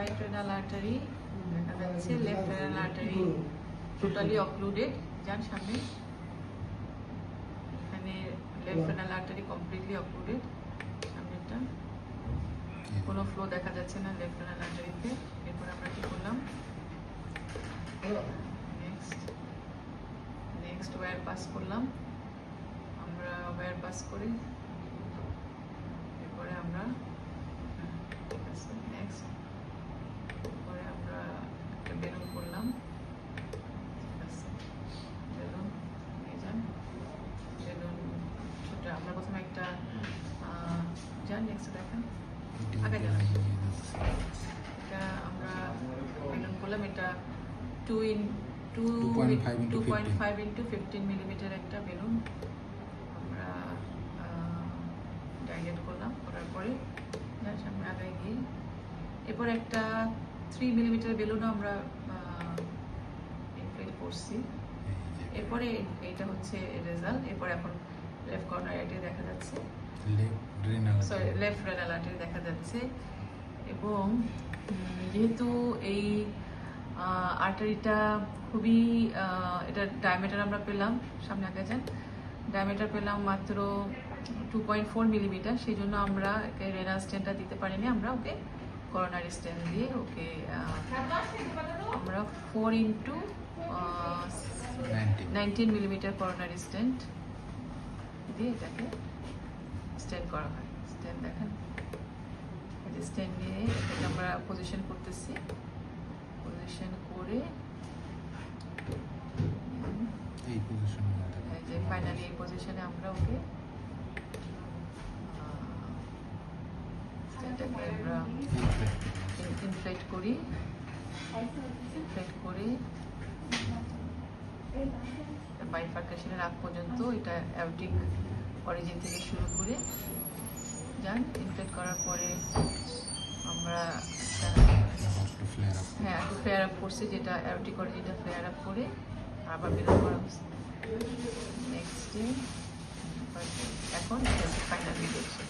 Right renal artery দেখা যাচ্ছে, left renal artery totally occluded. যান সামনে, এখানে left renal artery completely occluded. সামনেটা কোনো ফ্লো দেখা যাচ্ছে না লেফট রেনাল আর্টারিতে। এরপর আমরা কি করলাম, নেক্সট ওয়্যার পাস করলাম। আমরা ওয়্যার পাস করে এরপরে আমরা ঠিক আছে নেক্সট, এরপরে আমরা একটা বেলুন করলাম। ঠিক আছে, বেলুন নিয়ে যান, বেলুন ছোট। আমরা প্রথমে একটা যান নেক্সট দেখেন, আগে যান। এটা আমরা বেলুন করলাম, এটা 2.5 into 15 মিলিমিটার একটা বেলুন আমরা ডাইলেট করলাম। করার পরে যার সামনে আগায় গিয়ে এরপর একটা 3 মিলিমিটার বেলুনও আমরা ইনফ্লেট করছি। এরপরে এটা হচ্ছে রেজাল্ট। এরপর এখন লেফট কর্নার আর্টারি দেখা যাচ্ছে, লেফট রেনাল আর্টারি দেখা যাচ্ছে। এবং যেহেতু এই আর্টারিটা খুবই এটা ডায়ামিটার আমরা পেলাম, সামনে আগে যান, ডায়ামিটার পেলাম মাত্র 2.4 মিলিমিটার। সেই জন্য আমরা রেনাল স্টেনটা দিতে পারিনি, আমরা ওকে করোনারি স্টেন দিয়ে ওকে আমরা 4 into 19 মিলিমিটার করোনারি স্টেন্ট দিয়ে এটাকে স্টেন করা হয়। স্টেন দেখেন, স্টেন দিয়ে এটাকে আমরা পজিশন করতেছি। পজিশন করে এই পজিশনে, যে ফাইনালি এই পজিশনে আমরা ওকে স্টেনটাকে আমরা ইনফ্লেট করি। ইনফ্লেট করে বাইফার্কেশনের আগ পর্যন্ত এটা অ্যাওটিক অরিজিন থেকে শুরু করে যান। ইনফ্লেট করার পরে আমরা হ্যাঁ একটু ফ্লেয়ার আপ করছি, যেটা অ্যাওটিক অরিজিনটা ফ্লেয়ার আপ করে আবার বেরো করা হচ্ছে। নেক্সট ডে এখন ফাইনাল রিজেকশন।